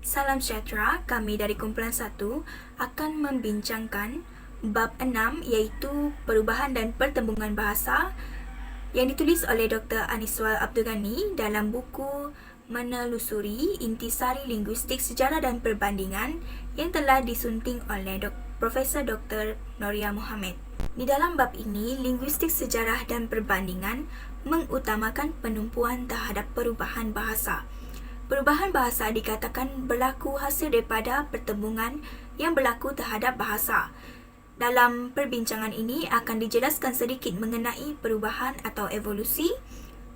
Salam sejahtera, kami dari kumpulan 1 akan membincangkan bab 6 iaitu perubahan dan pertembungan bahasa yang ditulis oleh Dr. Aniswal Abdul Ghani dalam buku Menelusuri Intisari Linguistik Sejarah dan Perbandingan yang telah disunting oleh Profesor Dr. Noria Mohamed. Di dalam bab ini, linguistik sejarah dan perbandingan mengutamakan penumpuan terhadap perubahan bahasa. Perubahan bahasa dikatakan berlaku hasil daripada pertembungan yang berlaku terhadap bahasa. Dalam perbincangan ini akan dijelaskan sedikit mengenai perubahan atau evolusi,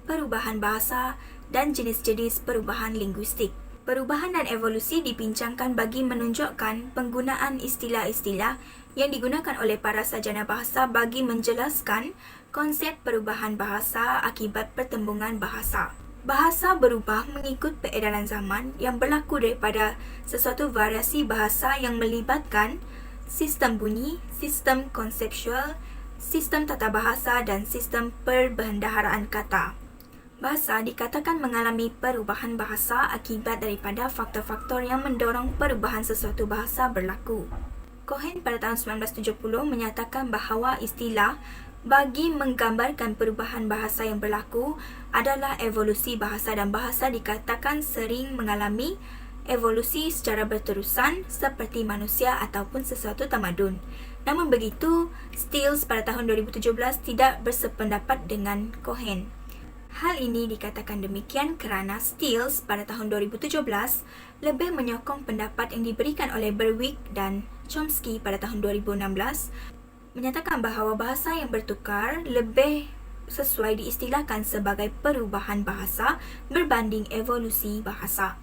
perubahan bahasa dan jenis-jenis perubahan linguistik. Perubahan dan evolusi dibincangkan bagi menunjukkan penggunaan istilah-istilah yang digunakan oleh para sarjana bahasa bagi menjelaskan konsep perubahan bahasa akibat pertembungan bahasa. Bahasa berubah mengikut peredaran zaman yang berlaku daripada sesuatu variasi bahasa yang melibatkan sistem bunyi, sistem konseptual, sistem tata bahasa dan sistem perbendaharaan kata. Bahasa dikatakan mengalami perubahan bahasa akibat daripada faktor-faktor yang mendorong perubahan sesuatu bahasa berlaku. Cohen pada tahun 1970 menyatakan bahawa istilah bagi menggambarkan perubahan bahasa yang berlaku adalah evolusi bahasa dan bahasa dikatakan sering mengalami evolusi secara berterusan seperti manusia ataupun sesuatu tamadun. Namun begitu, Stills pada tahun 2017 tidak bersependapat dengan Cohen. Hal ini dikatakan demikian kerana Stills pada tahun 2017 lebih menyokong pendapat yang diberikan oleh Berwick dan Chomsky pada tahun 2016 menyatakan bahawa bahasa yang bertukar lebih sesuai diistilahkan sebagai perubahan bahasa berbanding evolusi bahasa.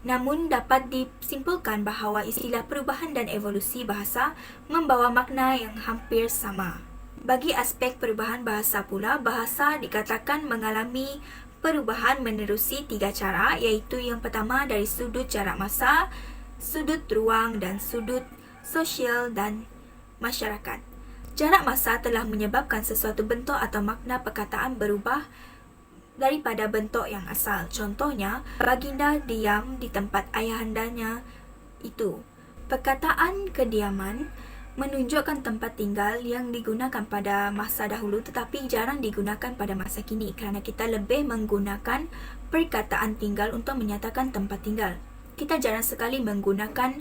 Namun dapat disimpulkan bahawa istilah perubahan dan evolusi bahasa membawa makna yang hampir sama. Bagi aspek perubahan bahasa pula, bahasa dikatakan mengalami perubahan menerusi 3 cara, iaitu yang pertama dari sudut jarak masa, sudut ruang dan sudut sosial dan masyarakat. Jarak masa telah menyebabkan sesuatu bentuk atau makna perkataan berubah daripada bentuk yang asal. Contohnya, baginda diam di tempat ayahandanya itu. Perkataan kediaman menunjukkan tempat tinggal yang digunakan pada masa dahulu tetapi jarang digunakan pada masa kini kerana kita lebih menggunakan perkataan tinggal untuk menyatakan tempat tinggal. Kita jarang sekali menggunakan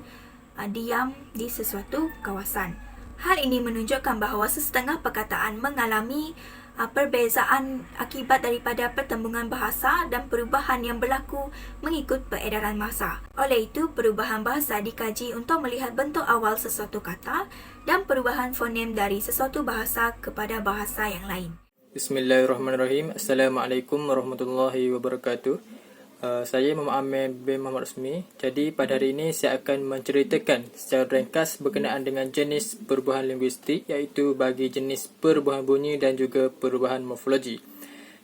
diam di sesuatu kawasan. Hal ini menunjukkan bahawa sesetengah perkataan mengalami perbezaan akibat daripada pertembungan bahasa dan perubahan yang berlaku mengikut peredaran masa. Oleh itu, perubahan bahasa dikaji untuk melihat bentuk awal sesuatu kata dan perubahan fonem dari sesuatu bahasa kepada bahasa yang lain. Bismillahirrahmanirrahim. Assalamualaikum warahmatullahi wabarakatuh. Saya Muhammad Amir bin Muhammad Rasmi. Jadi pada hari ini saya akan menceritakan secara ringkas berkenaan dengan jenis perubahan linguistik, iaitu bagi jenis perubahan bunyi dan juga perubahan morfologi.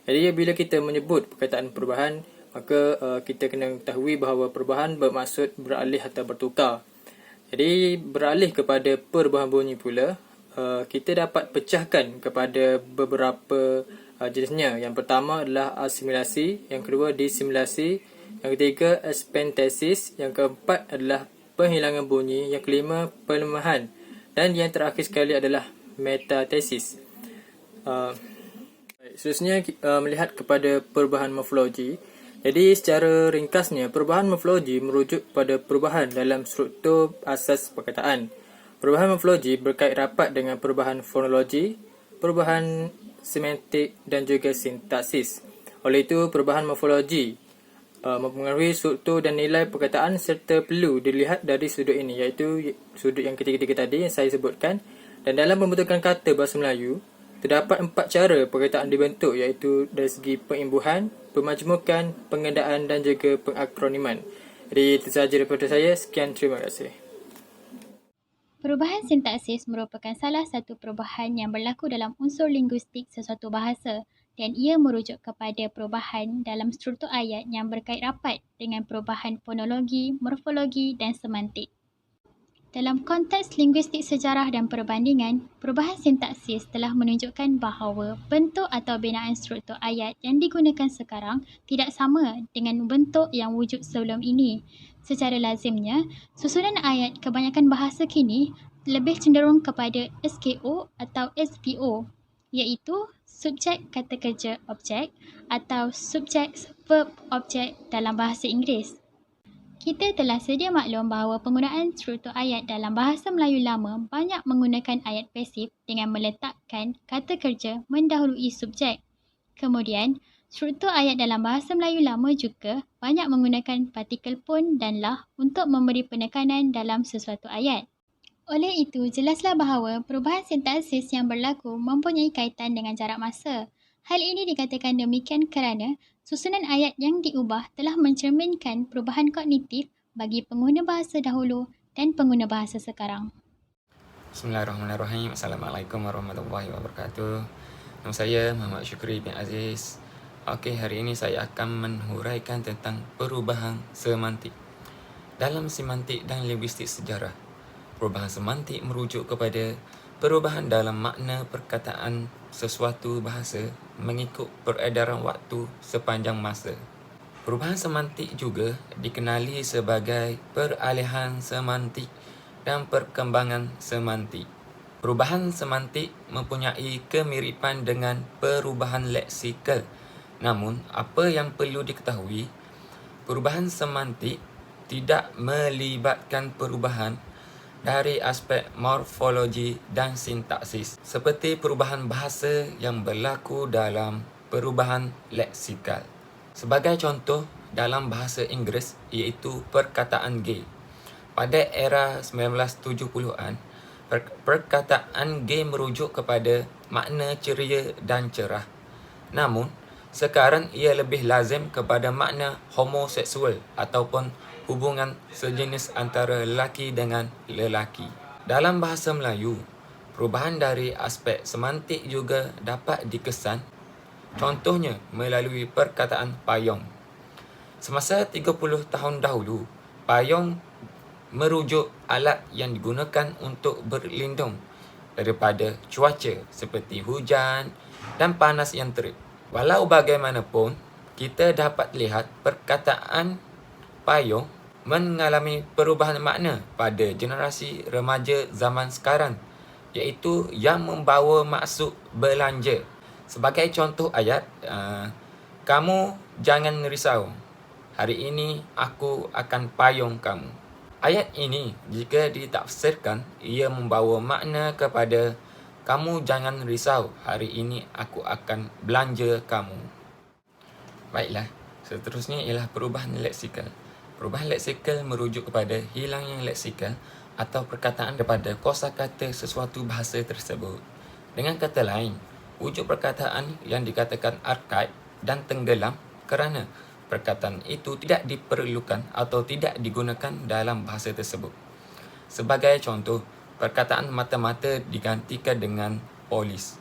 Jadi bila kita menyebut perkataan perubahan, maka kita kena ketahui bahawa perubahan bermaksud beralih atau bertukar. Jadi beralih kepada perubahan bunyi pula, kita dapat pecahkan kepada beberapa jenisnya. Yang pertama adalah asimilasi, yang kedua disimilasi, yang ketiga expentesis, yang keempat adalah penghilangan bunyi, yang kelima pelemahan, dan yang terakhir sekali adalah metathesis. Seterusnya melihat kepada perubahan morfologi. Jadi secara ringkasnya, perubahan morfologi merujuk pada perubahan dalam struktur asas perkataan. Perubahan morfologi berkait rapat dengan perubahan fonologi, perubahan semantik dan juga sintaksis. Oleh itu, perubahan morfologi mempengaruhi struktur dan nilai perkataan serta perlu dilihat dari sudut ini, iaitu sudut yang ketiga-tiga tadi yang saya sebutkan. Dan dalam pembentukan kata bahasa Melayu, terdapat 4 cara perkataan dibentuk, iaitu dari segi pengimbuhan, pemajmukan, pengendaan dan juga pengakroniman. Jadi itu sahaja daripada saya. Sekian, terima kasih. Perubahan sintaksis merupakan salah satu perubahan yang berlaku dalam unsur linguistik sesuatu bahasa dan ia merujuk kepada perubahan dalam struktur ayat yang berkait rapat dengan perubahan fonologi, morfologi dan semantik. Dalam konteks linguistik sejarah dan perbandingan, perubahan sintaksis telah menunjukkan bahawa bentuk atau binaan struktur ayat yang digunakan sekarang tidak sama dengan bentuk yang wujud sebelum ini. Secara lazimnya, susunan ayat kebanyakan bahasa kini lebih cenderung kepada SKO atau SVO, iaitu subjek kata kerja objek atau subjek verb objek dalam bahasa Inggeris. Kita telah sedia maklum bahawa penggunaan struktur ayat dalam bahasa Melayu lama banyak menggunakan ayat pasif dengan meletakkan kata kerja mendahului subjek. Kemudian, struktur ayat dalam bahasa Melayu lama juga banyak menggunakan partikel pun dan lah untuk memberi penekanan dalam sesuatu ayat. Oleh itu, jelaslah bahawa perubahan sintaksis yang berlaku mempunyai kaitan dengan jarak masa. Hal ini dikatakan demikian kerana susunan ayat yang diubah telah mencerminkan perubahan kognitif bagi pengguna bahasa dahulu dan pengguna bahasa sekarang. Bismillahirrahmanirrahim. Assalamualaikum warahmatullahi wabarakatuh. Nama saya Muhammad Syukri bin Aziz. Okey, hari ini saya akan menghuraikan tentang perubahan semantik. Dalam semantik dan linguistik sejarah, perubahan semantik merujuk kepada perubahan dalam makna perkataan sesuatu bahasa mengikut peredaran waktu sepanjang masa. Perubahan semantik juga dikenali sebagai peralihan semantik dan perkembangan semantik. Perubahan semantik mempunyai kemiripan dengan perubahan leksikal. Namun, apa yang perlu diketahui, perubahan semantik tidak melibatkan perubahan dari aspek morfologi dan sintaksis, seperti perubahan bahasa yang berlaku dalam perubahan leksikal. Sebagai contoh, dalam bahasa Inggeris iaitu perkataan gay. Pada era 1970-an, perkataan gay merujuk kepada makna ceria dan cerah. Namun, sekarang ia lebih lazim kepada makna homoseksual ataupun hubungan sejenis antara lelaki dengan lelaki. Dalam bahasa Melayu, perubahan dari aspek semantik juga dapat dikesan, contohnya melalui perkataan payung. Semasa 30 tahun dahulu, payung merujuk alat yang digunakan untuk berlindung daripada cuaca seperti hujan dan panas yang terik. Walau bagaimanapun, kita dapat lihat perkataan payung mengalami perubahan makna pada generasi remaja zaman sekarang, iaitu yang membawa maksud belanja. Sebagai contoh ayat, kamu jangan risau, hari ini aku akan payung kamu. Ayat ini jika ditafsirkan, ia membawa makna kepada kamu jangan risau, hari ini aku akan belanja kamu. Baiklah, seterusnya ialah perubahan leksikal. Perubahan leksikal merujuk kepada hilangnya leksikal atau perkataan daripada kosakata sesuatu bahasa tersebut. Dengan kata lain, wujud perkataan yang dikatakan arkaik dan tenggelam kerana perkataan itu tidak diperlukan atau tidak digunakan dalam bahasa tersebut. Sebagai contoh, perkataan mata-mata digantikan dengan polis.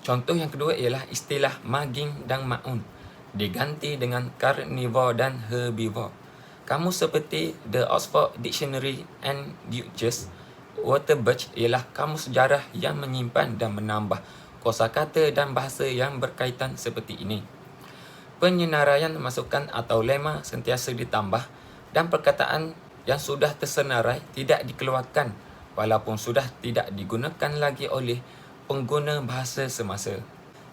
Contoh yang kedua ialah istilah maging dan maun diganti dengan carnivore dan herbivore. Kamus seperti The Oxford Dictionary and Duchess Waterbirch ialah kamus sejarah yang menyimpan dan menambah kosakata dan bahasa yang berkaitan seperti ini. Penyenaraian masukan atau lema sentiasa ditambah dan perkataan yang sudah tersenarai tidak dikeluarkan walaupun sudah tidak digunakan lagi oleh pengguna bahasa semasa.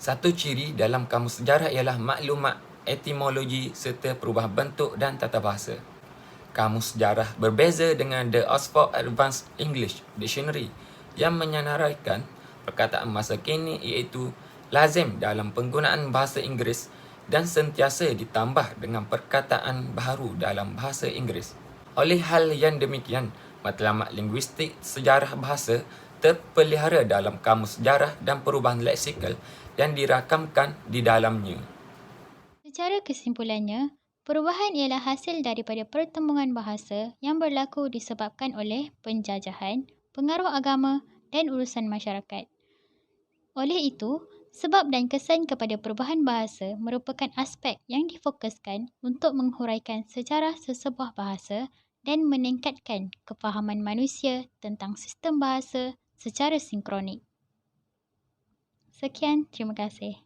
Satu ciri dalam kamus sejarah ialah maklumat etimologi serta perubahan bentuk dan tata bahasa. Kamus sejarah berbeza dengan The Oxford Advanced English Dictionary yang menyenaraikan perkataan masa kini iaitu lazim dalam penggunaan bahasa Inggeris dan sentiasa ditambah dengan perkataan baharu dalam bahasa Inggeris. Oleh hal yang demikian, matlamat linguistik sejarah bahasa terpelihara dalam kamus sejarah dan perubahan leksikal yang dirakamkan di dalamnya. Secara kesimpulannya, perubahan ialah hasil daripada pertembungan bahasa yang berlaku disebabkan oleh penjajahan, pengaruh agama dan urusan masyarakat. Oleh itu, sebab dan kesan kepada perubahan bahasa merupakan aspek yang difokuskan untuk menghuraikan sejarah sesebuah bahasa dan meningkatkan kefahaman manusia tentang sistem bahasa secara sinkronik. Sekian, terima kasih.